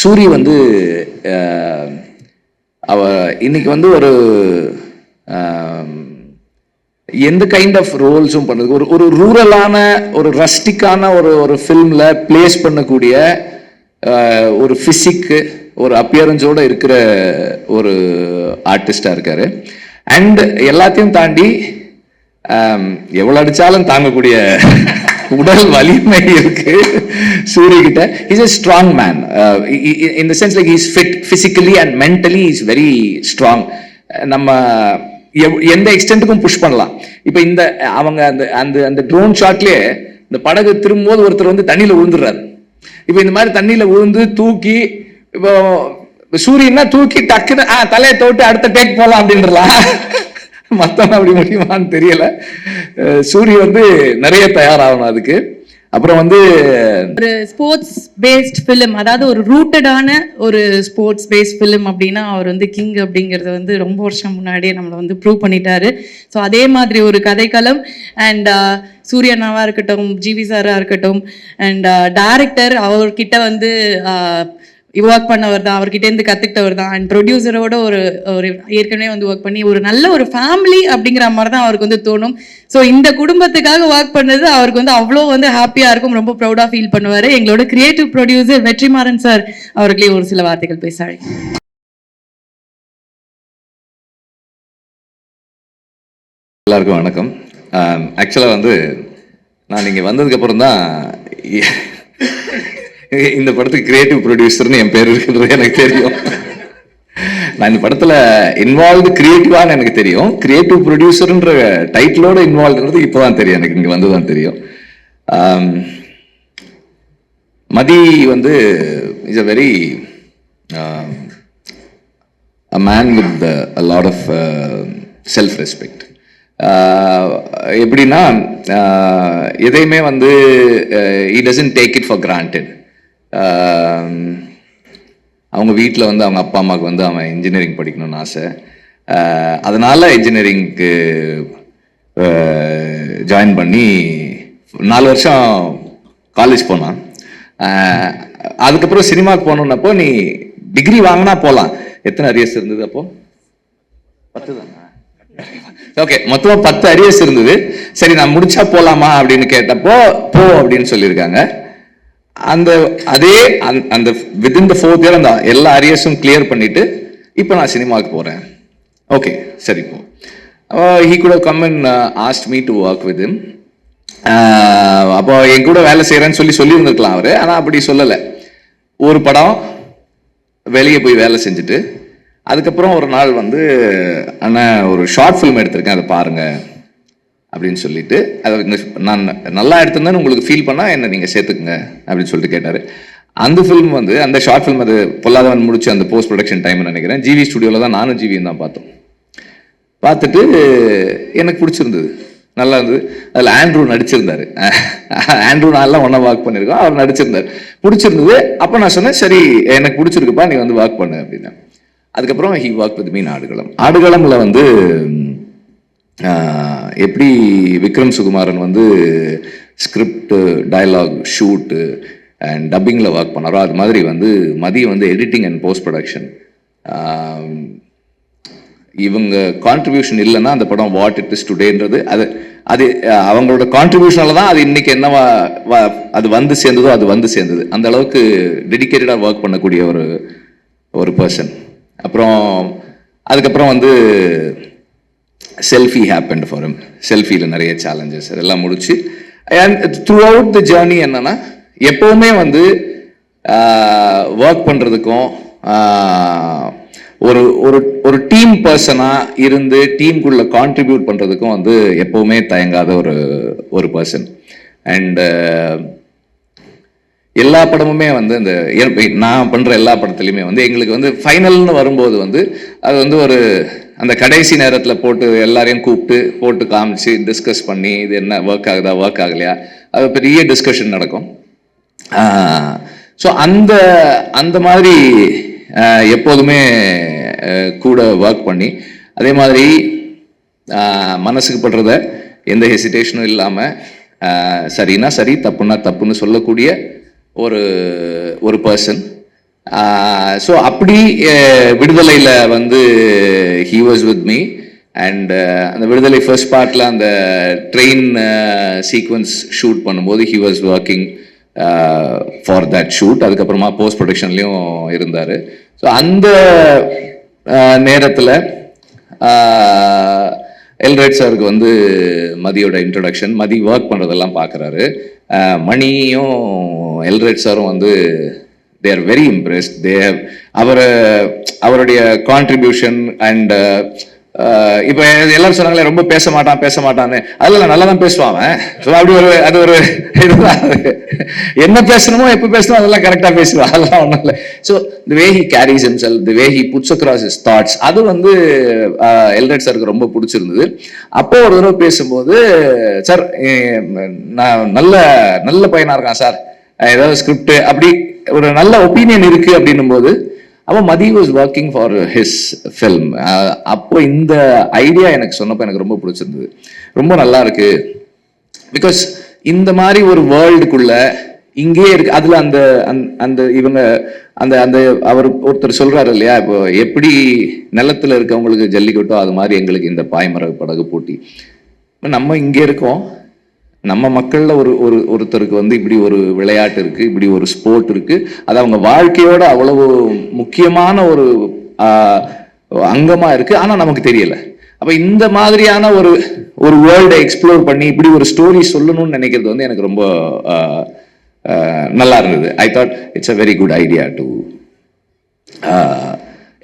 சூரி வந்து அவ இன்னைக்கு வந்து ஒரு எந்த கைண்ட் ஆஃப் ரோல்ஸும் பண்ணுது. ஒரு ஒரு ரூரலான ஒரு ரஸ்டிக்கான ஒரு ஒரு ஃபில்ம்ல பிளேஸ் பண்ணக்கூடிய ஒரு பிசிக்கு ஒரு அப்பியரன்ஸோட இருக்கிற ஒரு ஆர்டிஸ்டா இருக்காரு. அண்ட் எல்லாத்தையும் தாண்டி எவ்வளவு அடிச்சாலும் தாங்கக்கூடிய உடல் வலிமை இருக்கு சூரிய கிட்ட. Is a strong man in the sense like he is fit physically and mentally he is very strong. நம்ம எந்த எக்ஸ்டென்ட்டுக்கும் புஷ் பண்ணலாம். இப்ப இந்த அவங்க அந்த அந்த அந்த ட்ரோன் ஷாட்லயே இந்த படகு திரும்பும்போது ஒருத்தர் வந்து தண்ணியில விழுந்துடுறாரு. இப்ப இந்த மாதிரி தண்ணியில விழுந்து தூக்கி இப்போ சூரியன்னா தூக்கி டக்குன்னு தலையை தோட்டு அடுத்த டேக் போலாம் அப்படின்றலாம். மத்தவங்க அப்படி முடியுமான்னு தெரியல. சூரிய வந்து நிறைய தயாராகணும் அதுக்கு. அப்புறம் வந்து ஒரு ஸ்போர்ட்ஸ் பேஸ்ட் ஃபிலிம், அதாவது ஒரு ரூட்டடான ஒரு ஸ்போர்ட்ஸ் பேஸ்ட் ஃபிலிம் அப்படின்னா அவர் வந்து கிங் அப்படிங்கிறத வந்து ரொம்ப வருஷம் முன்னாடியே நம்மளை வந்து ப்ரூவ் பண்ணிட்டாரு. ஸோ அதே மாதிரி ஒரு கதைக்களம் அண்ட் சூர்யானாவா இருக்கட்டும், ஜிவி சாரா இருக்கட்டும், அண்ட் டைரக்டர் அவர்கிட்ட வந்து ஒர்க் பண்ணவர் தான், அவர்கிட்ட இருந்து கத்துக்கிட்டவர் தான். அண்ட் ப்ரொடியூசரோட ஒரு ஏற்கனவே வந்து ஒர்க் பண்ணி ஒரு நல்ல ஒரு ஃபேமிலி அப்படிங்கிற மாதிரி தான் அவருக்கு வந்து தோணும். ஸோ இந்த குடும்பத்துக்காக ஒர்க் பண்ணது அவருக்கு வந்து அவ்வளோ வந்து ஹாப்பியா இருக்கும், ரொம்ப ப்ரௌடா ஃபீல் பண்ணுவாரு. எங்களோட கிரியேட்டிவ் ப்ரொடியூசர் வெற்றிமாறன் சார் அவர்களே ஒரு சில வார்த்தைகள் பேசாரு. எல்லாருக்கும் வணக்கம். ஆக்சுவலா வந்து நான் இங்க வந்ததுக்கு அப்புறம் தான் இந்த படத்துக்கு கிரியேட்டிவ் ப்ரொடியூசர்னு என் பேர் இருக்கிறது எனக்கு தெரியும். நான் இந்த படத்துல இன்வால்வ்டு கிரியேட்டிவான்னு எனக்கு தெரியும். கிரியேட்டிவ் ப்ரொடியூசர்ன்ற டைட்டிலோட இன்வால்வ்ன்றது இப்போதான் தெரியும், எனக்கு இங்க வந்துதான் தெரியும். மதி வந்து is a very a man with a lot of self respect. எப்படின்னா எதையுமே வந்து he doesn't take it for granted. அவங்க வீட்டில் வந்து அவங்க அப்பா அம்மாவுக்கு வந்து அவன் இன்ஜினியரிங் படிக்கணும்னு ஆசை. அதனால இன்ஜினியரிங்க்கு ஜாயின் பண்ணி 4 வருஷம் காலேஜ் போனான். அதுக்கப்புறம் சினிமாவுக்கு போகணுன்னப்போ நீ டிகிரி வாங்கினா போகலாம். எத்தனை அரியர்ஸ் இருந்தது அப்போ? 10 தானே? ஓகே, மொத்தமா 10 அரியர்ஸ் இருந்தது. சரி, நான் முடிச்சா போலாமா அப்படின்னு கேட்டப்போ போ அப்படின்னு சொல்லியிருக்காங்க. அந்த அதே அந்த வித்தின் த 4th இயர் அந்த எல்லா அரியர்ஸும் கிளியர் பண்ணிட்டு இப்போ நான் சினிமாவுக்கு போறேன். ஓகே, சரி போ. he could have come and asked me to work with him. அப்போ என் கூட வேலை செய்யறேன்னு சொல்லி இருந்திருக்கலாம் அவரு. ஆனா அப்படி சொல்லலை. ஒரு படம் வெளியே போய் வேலை செஞ்சுட்டு அதுக்கப்புறம் ஒரு நாள் வந்து அண்ணா ஒரு ஷார்ட் ஃபிலிம் எடுத்திருக்கேன், அதை பாருங்க அப்படின்னு சொல்லிட்டு, அதை நான் நல்லா எடுத்திருந்தேன்னு உங்களுக்கு ஃபீல் பண்ணா என்ன நீங்க சேர்த்துக்குங்க அப்படின்னு சொல்லிட்டு கேட்டாரு. அந்த ஃபிலிம் வந்து அந்த ஷார்ட் ஃபிலிம் அது பொல்லாதவன் முடிச்சு அந்த போஸ்ட் ப்ரொடக்ஷன் டைம் நினைக்கிறேன். ஜிவி ஸ்டுடியோல தான் நானும் ஜிவியும் தான் பார்த்தோம். பார்த்துட்டு எனக்கு பிடிச்சிருந்தது, நல்லா இருந்தது. அதில் ஆண்ட்ரூ நடிச்சிருந்தாரு. ஆண்ட்ரூ நான்லாம் ஒன்றா ஒர்க் பண்ணியிருக்கோம், அவர் நடிச்சிருந்தார், பிடிச்சிருந்தது. அப்போ நான் சொன்னேன், சரி எனக்கு பிடிச்சிருக்குப்பா, நீ வந்து ஒர்க் பண்ணு அப்படின்னு. அதுக்கப்புறம் he work with me Aadukalam. ஆடுகளம்ல வந்து எப்படி விக்ரம் சுகுமாரன் வந்து ஸ்கிரிப்ட், டயலாக், ஷூட்டு அண்ட் டப்பிங்கில் ஒர்க் பண்ணாரோ அது மாதிரி வந்து மதிய வந்து எடிட்டிங் அண்ட் போஸ்ட் ப்ரொடக்ஷன். இவங்க கான்ட்ரிபியூஷன் இல்லைன்னா அந்த படம் வாட் இட் இஸ் டுடேன்றது அது அது அவங்களோட கான்ட்ரிபியூஷனால தான் அது இன்னைக்கு என்னவா அது வந்து சேர்ந்ததோ அது வந்து சேர்ந்தது. அந்த அளவுக்கு டெடிக்கேட்டடாக ஒர்க் பண்ணக்கூடிய ஒரு பர்சன். அப்புறம் அதுக்கப்புறம் வந்து செல்ஃபி ஹேப்பன்ட் ஃபார் ஹிம். செல்ஃபியில் நிறைய சேலஞ்சஸ் அதெல்லாம் முடிச்சு and through out the journey என்னன்னா எப்பவுமே வந்து ஒர்க் பண்ணுறதுக்கும் ஒரு ஒரு ஒரு டீம் பர்சனா இருந்து டீமுக்குள்ள கான்ட்ரிபியூட் பண்ணுறதுக்கும் வந்து எப்பவுமே தயங்காத ஒரு பர்சன். அண்ட் எல்லா படமுமே வந்து இந்த நான் பண்ற எல்லா படத்துலையுமே வந்து எங்களுக்கு வந்து ஃபைனல்னு வரும்போது வந்து அது வந்து ஒரு அந்த கடைசி நேரத்தில் போட்டு எல்லாரையும் கூப்பிட்டு போட்டு காமிச்சு டிஸ்கஸ் பண்ணி இது என்ன ஒர்க் ஆகுதா ஒர்க் ஆகலையா அது பெரிய டிஸ்கஷன் நடக்கும். ஸோ அந்த அந்த மாதிரி எப்போதுமே கூட ஒர்க் பண்ணி அதே மாதிரி மனசுக்கு படுறத எந்த ஹெசிடேஷனும் இல்லாமல் சரின்னா சரி தப்புன்னா தப்புன்னு சொல்லக்கூடிய ஒரு பர்சன். ஸோ அப்படி விடுதலையில் வந்து he was with me. And அந்த விடுதலை ஃபர்ஸ்ட் பார்ட்ல அந்த ட்ரெயின் சீக்வன்ஸ் ஷூட் பண்ணும்போது he was working for that shoot. அதுக்கப்புறமா போஸ்ட் ப்ரொடக்ஷன்லையும் இருந்தார். ஸோ அந்த நேரத்தில் எல்ரைட் சாருக்கு வந்து மதியோட இன்ட்ரொடக்ஷன், மதி ஒர்க் பண்ணுறதெல்லாம் பார்க்குறாரு. மணியும் எல்ரைட் சாரும் வந்து they are very impressed. They have அவருடைய கான்ட்ரிபியூஷன் அண்ட் இப்போ எல்லாரும் சொன்னாங்களே ரொம்ப பேச மாட்டான்னு, அதில் நல்லா தான் பேசுவான். ஸோ அப்படி அது ஒரு இதுதான், என்ன பேசணுமோ எப்போ பேசணும் அதெல்லாம் கரெக்டாக பேசுவான், அதெல்லாம் ஒன்றும் இல்லை. So the way he carries himself, the way he puts across his thoughts, அது வந்து எல்ரைட் சாருக்கு ரொம்ப பிடிச்சிருந்தது. அப்போ ஒரு தடவை பேசும்போது, சார் நான் நல்ல பையனா இருக்கான் சார், ஏதாவது ஸ்கிரிப்ட் அப்படி ஒரு நல்ல ஒப்பீனியன் இருக்கு அப்படின்னும் போது, அப்போ Mathi was working for his film. அப்போ இந்த ஐடியா எனக்கு சொன்னப்போ எனக்கு ரொம்ப பிடிச்சிருந்தது, ரொம்ப நல்லா இருக்கு. பிகாஸ் இந்த மாதிரி ஒரு வேர்ல்டுக்குள்ள இங்கேயே இருக்கு. அதுல அந்த அந்த இவங்க அந்த அந்த அவர் ஒருத்தர் சொல்றாரு இல்லையா, இப்போ எப்படி நிலத்துல இருக்கவங்களுக்கு ஜல்லிக்கட்டோ அது மாதிரி எங்களுக்கு இந்த பாய்மர படகு போட்டி. நம்ம இங்கே இருக்கோம், நம்ம மக்கள்ல ஒருத்தருக்கு வந்து இப்படி ஒரு விளையாட்டு இருக்கு, இப்படி ஒரு ஸ்போர்ட் இருக்கு, அது அவங்க வாழ்க்கையோட அவ்வளவு முக்கியமான ஒரு அங்கமா இருக்கு, ஆனா நமக்கு தெரியல. அப்ப இந்த மாதிரியான ஒரு வேர்ல்டை எக்ஸ்ப்ளோர் பண்ணி இப்படி ஒரு ஸ்டோரி சொல்லணும்னு நினைக்கிறது வந்து எனக்கு ரொம்ப நல்லா இருந்தது. I thought it's a very good idea to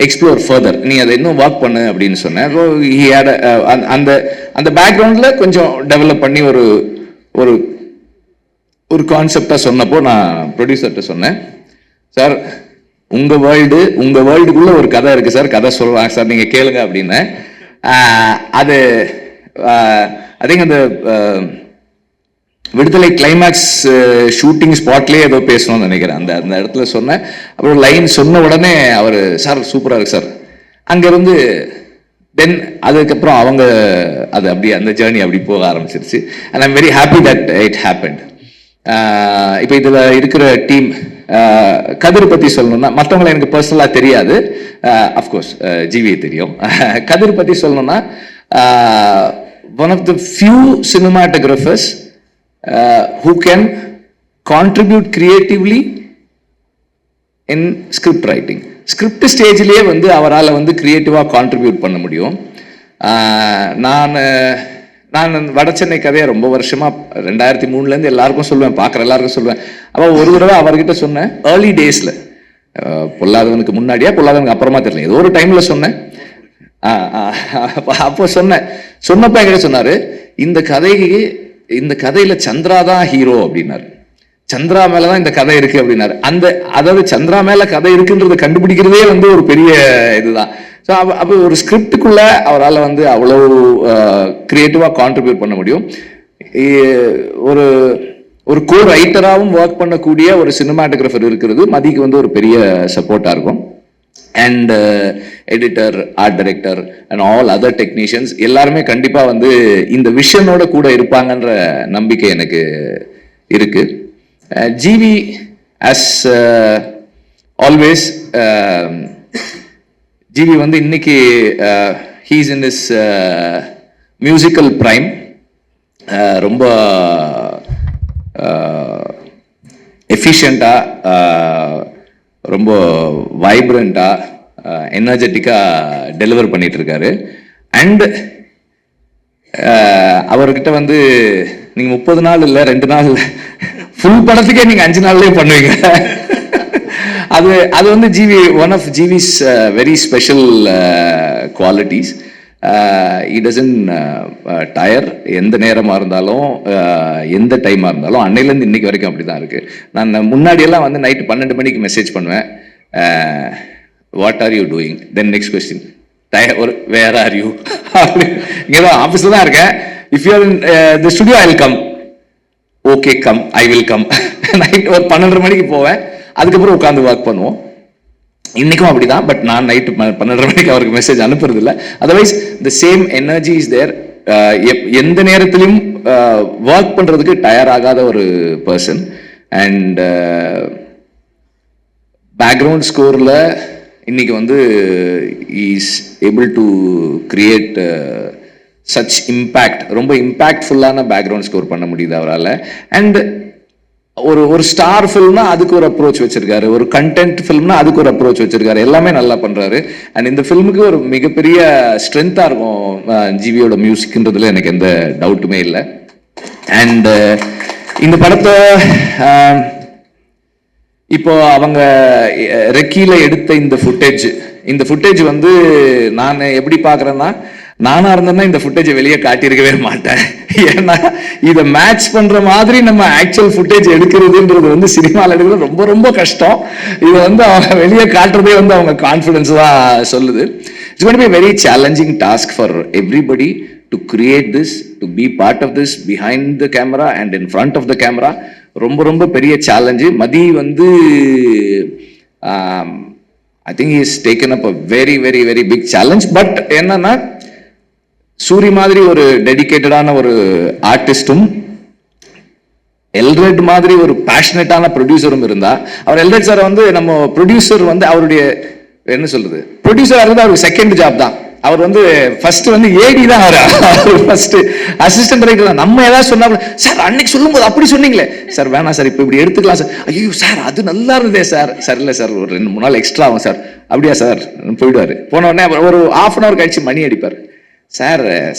explore further. நீ அதை இன்னும் ஒர்க் பண்ணு அப்படின்னு சொன்னேன். அந்த அந்த பேக்ரவுண்ட்ல கொஞ்சம் டெவலப் பண்ணி ஒரு கான்செப்டா சொன்னப்போ நான் ப்ரொடியூசர்கிட்ட சொன்னேன், சார் உங்க வேர்ல்டுக்குள்ள ஒரு கதை இருக்கு சார், கதை சொல்றாங்க சார், நீங்க கேளுங்க அப்படின்னு. அது ஐ திங்க் அந்த விடுதலை கிளைமேக்ஸ் ஷூட்டிங் ஸ்பாட்லேயே ஏதோ பேசணும்னு நினைக்கிறேன். அந்த இடத்துல சொன்னேன். அப்புறம் லைன் சொன்ன உடனே அவர், சார் சூப்பராக இருக்கு சார். அங்கேருந்து தென் அதுக்கப்புறம் அவங்க அது அப்படி அந்த ஜேர்னி அப்படி போக ஆரம்பிச்சிருச்சு. And I'm very happy that it happened. இப்போ இதில் இருக்கிற டீம், கதிர் பற்றி சொல்லணும்னா, மற்றவங்களை எனக்கு பர்சனலாக தெரியாது, அஃப்கோர்ஸ் ஜிவியை தெரியும். கதிர் பற்றி சொல்லணும்னா, one of the few cinematographers who can contribute creatively in script writing. Script ஸ்டேஜ்லேயே வந்து அவரால் வந்து கிரியேட்டிவாக கான்ட்ரிபியூட் பண்ண முடியும். நான் வட சென்னை கதையை ரொம்ப வருஷமாக 2003 எல்லாருக்கும் சொல்லுவேன், பார்க்குற எல்லாருக்கும் சொல்லுவேன். அப்போ ஒரு தடவை அவர்கிட்ட சொன்னேன், ஏர்லி டேஸில், பொல்லாதவனுக்கு முன்னாடியா பொல்லாதவனுக்கு அப்புறமா தெரியல, ஏதோ ஒரு டைமில் சொன்னேன். அப்போ சொன்னப்போ என்கிட்ட சொன்னார், இந்த கதையில சந்திரா தான் ஹீரோ அப்படின்னாரு. சந்திரா மேலதான் இந்த கதை இருக்கு அப்படின்னாரு. அதாவது சந்திரா மேல கதை இருக்குன்றதை கண்டுபிடிக்கிறதே வந்து ஒரு பெரிய இதுதான். ஸோ அப்போ ஒரு ஸ்கிரிப்டுக்குள்ள அவரால் வந்து அவ்வளவு கிரியேட்டிவா கான்ட்ரிபியூட் பண்ண முடியும். ஒரு கோ ரைட்டராகவும் ஒர்க் பண்ணக்கூடிய ஒரு சினிமாட்டோகிராஃபர் இருக்கிறது மதிக்கு வந்து ஒரு பெரிய சப்போர்ட்டா இருக்கும். And editor, art director and all other technicians எல்லாருமே கண்டிப்பா வந்து இந்த விஷனோட கூட இருப்பாங்கன்ற நம்பிக்கை எனக்கு இருக்கு. ஜிவி அஸ் ஆல்வேஸ், ஜிவி வந்து இன்னைக்கு he's in is musical prime. ரொம்ப எஃபிஷியண்டா, ரொம்ப வைப்ரண்டா, எனர்ஜெட்டிக்காக டெலிவர் பண்ணிட்டு இருக்காரு. அண்ட் அவர்கிட்ட வந்து நீங்க 30 நாள் இல்லை 2 நாள் ஃபுல் படத்துக்கே நீங்க 5 நாள்லயே பண்ணுவீங்க. அது வந்து one of GV's very special qualities. he doesn't tire. எந்த நேரமாக இருந்தாலும் எந்த டைமாக இருந்தாலும், அன்னையிலேருந்து இன்னைக்கு வரைக்கும் அப்படி தான் இருக்குது. நான் முன்னாடியெல்லாம் வந்து நைட்டு 12 மணிக்கு மெசேஜ் பண்ணுவேன், what are you doing, then next question where are you, இங்கே தான் ஆஃபீஸில் தான் இருக்கேன், if you are in the studio I will come, okay come, I will come. Night ஒரு 12 மணிக்கு போவேன், அதுக்கப்புறம் உட்காந்து ஒர்க் பண்ணுவோம். இன்னைக்கும் அப்படிதான். பட் நான் நைட்டு 12 மணிக்கு அவருக்கு மெசேஜ் அனுப்புறது இல்லை. Otherwise the same energy is there. எந்த நேரத்திலும் ஒர்க் பண்றதுக்கு டயர் ஆகாத ஒரு பர்சன். அண்ட் பேக்ரவுண்ட் ஸ்கோரில் இன்னைக்கு வந்து is able to create such impact, ரொம்ப இம்பேக்ட்ஃபுல்லான பேக்ரவுண்ட் ஸ்கோர் பண்ண முடியுது அவரால். அண்ட் ஒரு ஸ்டார் ஃபில்ம்னா அதுக்கு ஒரு அப்ரோச் வச்சிருக்காரு, ஒரு கண்டென்ட் ஃபில்ம்னா அதுக்கு ஒரு அப்ரோச் வச்சிருக்காரு, எல்லாமே நல்லா பண்றாரு. அண்ட் இந்த ஃபில்முக்கு ஒரு மிகப்பெரிய ஸ்ட்ரென்த்தா இருக்கும் ஜிவியோட மியூசிக்ன்றதுல எனக்கு எந்த டவுட்டுமே இல்லை. அண்ட் இந்த படத்தை இப்போ அவங்க ரெக்கியில எடுத்த இந்த ஃபுட்டேஜ் வந்து நான் எப்படி பாக்குறேன்னா, நானா இருந்தேன்னா இந்த ஃபுட்டேஜை வெளியே காட்டியிருக்கவே மாட்டேன். ஏன்னா இதை மேட்ச் பண்ற மாதிரி நம்ம ஆக்சுவல் ஃபுட்டேஜ் எடுக்கிறதுன்றது வந்து சினிமாவில் எடுக்கிறது ரொம்ப ரொம்ப கஷ்டம். இதை வந்து அவங்க வெளியே காட்டுறதே வந்து அவங்க கான்ஃபிடன்ஸ் தான் சொல்லுது. It's going to be a very challenging task for everybody to create this, to be part of this behind the camera and in front of the camera. ரொம்ப ரொம்ப பெரிய சேலஞ்சு. மதி வந்து I think he has taken up a very very very big challenge. But என்னன்னா, சூரி மாதிரி ஒரு டெடிகேட்டடான ஒரு ஆர்டிஸ்டும் எல்ரெட் மாதிரி ஒரு பேஷனட்டான ப்ரொடியூசரும் இருந்தா, அவர் எல்ரெட் சார் வந்து நம்ம ப்ரொடியூசர் வந்து அவருடைய என்ன சொல்றது, ப்ரொடியூசரா இருந்தா அவருக்கு செகண்ட் ஜாப் தான். அவர் வந்து ஃபர்ஸ்ட் வந்து ஏடி தான், அவர் ஃபர்ஸ்ட் அசிஸ்டன்ட் டைரக்டர் தான். நம்ம ஏதாவது சொன்னா சார் அன்னைக்கு சொல்லும்போது அப்படி சொன்னீங்களே சார், வேணாம் சார், இப்போ இப்படி எடுத்துக்கலாம் சார், ஐயோ சார் அது நல்லா இருந்ததே சார், சார் இல்லை சார் ஒரு 2-3 நாள் எக்ஸ்ட்ரா ஆகும் சார், அப்படியா சார் போயிடுவாரு. போன உடனே ஒரு 1/2 hour கழிச்சு மணி அடிப்பார்,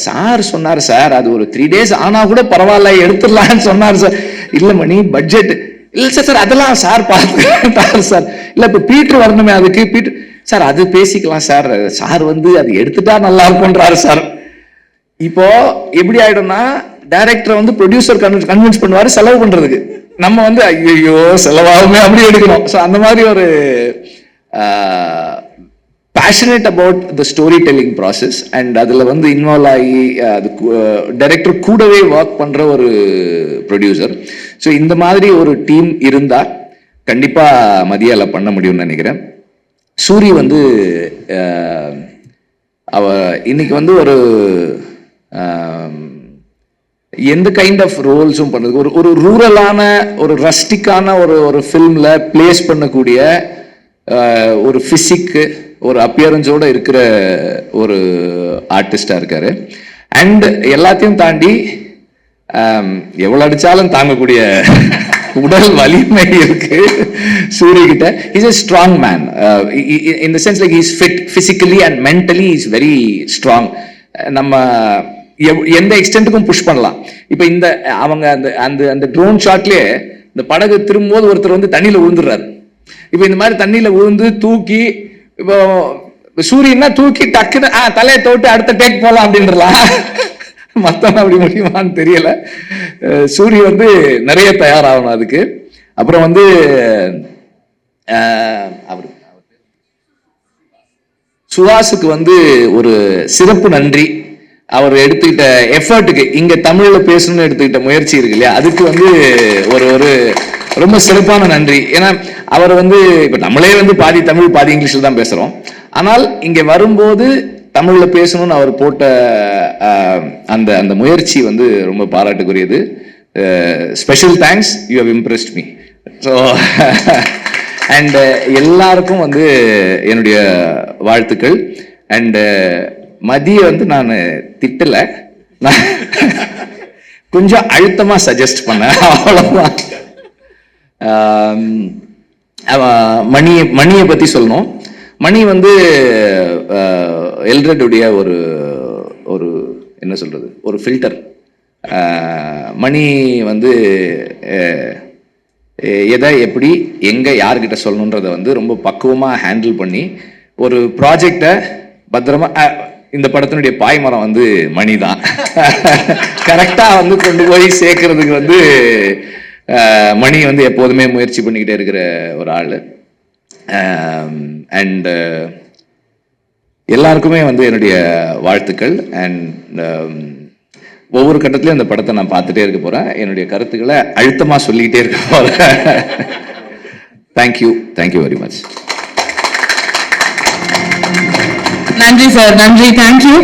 சார் சொன்னார் சார், அது ஒரு 3 days ஆனா கூட பரவாயில்ல எடுத்துடலான்னு சொன்னார் சார். இல்ல மணி பட்ஜெட் இல்ல சார், அதெல்லாம் சார் பார்த்துட்டாரு சார். இல்ல இப்ப பீட்டர் வரணுமே, அதுக்கு பீட்டர் சார் அது பேசிக்கலாம் சார், சார் வந்து அது எடுத்துட்டா நல்லா இருக்கும்ன்றாரு சார். இப்போ எப்படி ஆயிடும்னா, டைரக்டர் வந்து ப்ரொடியூசர் கன்வின்ஸ் பண்ணுவாரு செலவு பண்றதுக்கு, நம்ம வந்து ஐயோ செலவாகுமே அப்படி எடுக்கணும். ஸோ அந்த மாதிரி ஒரு passionate about the storytelling process and அதில் வந்து இன்வால்வ் ஆகி அது டைரக்டர் கூடவே ஒர்க் பண்ற ஒரு ப்ரொடியூசர். ஸோ இந்த மாதிரி ஒரு டீம் இருந்தா கண்டிப்பா மதியால பண்ண முடியும்னு நினைக்கிறேன். சூரி வந்து அவ இன்னைக்கு வந்து ஒரு எந்த கைண்ட் ஆஃப் ரோல்ஸும் பண்ணுறது, ஒரு ரூரலான ஒரு ரஸ்டிக்கான ஒரு ஃபில்ம்ல பிளேஸ் பண்ணக்கூடிய ஒரு பிசிக்கு ஒரு அப்பியரன்ஸோட இருக்கிற ஒரு ஆர்டிஸ்டா இருக்காரு. அண்ட் எல்லாத்தையும் தாண்டி எவ்வளவு அடிச்சாலும் தாங்கக்கூடிய உடல் வலிமை இருக்கு சூரிய கிட்ட. Is a strong man in the sense like he is fit physically and mentally he is very strong. நம்ம எந்த எக்ஸ்டென்ட்டுக்கும் புஷ் பண்ணலாம். இப்ப இந்த அவங்க அந்த ட்ரோன் ஷாட்லயே இந்த படகு திரும்பும்போது ஒருத்தர் வந்து தண்ணியில விழுந்துடுறாரு. இப்ப இந்த மாதிரி தண்ணியில விழுந்து தூக்கி, இப்போ சூரியன்னா தூக்கி டக்குன்னு தலையை தோட்டு அடுத்த டேக் போலாம் அப்படின்றலாம். மத்தவங்க அப்படி முடியுமான்னு தெரியல. சூரிய வந்து நிறைய தயாராகணும் அதுக்கு. அப்புறம் வந்து அவரு சுஹாஸுக்கு வந்து ஒரு சிறப்பு நன்றி. அவர் எடுத்துக்கிட்ட எஃபர்ட்டுக்கு, இங்க தமிழ்ல பேசணும்னு எடுத்துக்கிட்ட முயற்சி இருக்கு இல்லையா, அதுக்கு வந்து ஒரு ரொம்ப சிறப்பான நன்றி. ஏன்னா அவர் வந்து இப்ப நம்மளே வந்து பாதி தமிழ் பாதி இங்கிலீஷ்ல தான் பேசுறோம், ஆனால் இங்க வரும்போது தமிழ்ல பேசணும்னு அவர் போட்ட அந்த முயற்சி வந்து ரொம்ப பாராட்டுக்குரியது. Special thanks, you have impressed me. So and எல்லாருக்கும் வந்து என்னுடைய வாழ்த்துக்கள். அண்ட் மதிய வந்து நான் திட்டல, நான் கொஞ்சம் அழுத்தமா சஜஸ்ட் பண்ணேன், அவ்வளவுதான். மணியை பத்தி சொல்லணும். மணி வந்து எல்ரெட்டுடைய ஒரு என்ன சொல்றது, ஒரு ஃபில்டர். மணி வந்து எதை எப்படி எங்க யார்கிட்ட சொல்லணுன்றத வந்து ரொம்ப பக்குவமா ஹேண்டில் பண்ணி ஒரு ப்ராஜெக்டை பத்திரமா, இந்த படத்தினுடைய பாய்மரம் வந்து மணி தான் கரெக்டா வந்து கொண்டு போய் சேர்க்கறதுக்கு வந்து மணி வந்து எப்போதுமே முயற்சி பண்ணிக்கிட்டே இருக்கிற ஒரு ஆள். அண்ட் எல்லாருக்குமே வந்து என்னுடைய வாழ்த்துக்கள். அண்ட் ஒவ்வொரு கட்டத்திலையும் அந்த படத்தை நான் பார்த்துட்டே இருக்க போறேன், என்னுடைய கருத்துக்களை அழுத்தமா சொல்லிக்கிட்டே இருக்க போறேன். Thank you very much. நன்றி சார், நன்றி, தேங்க்யூ.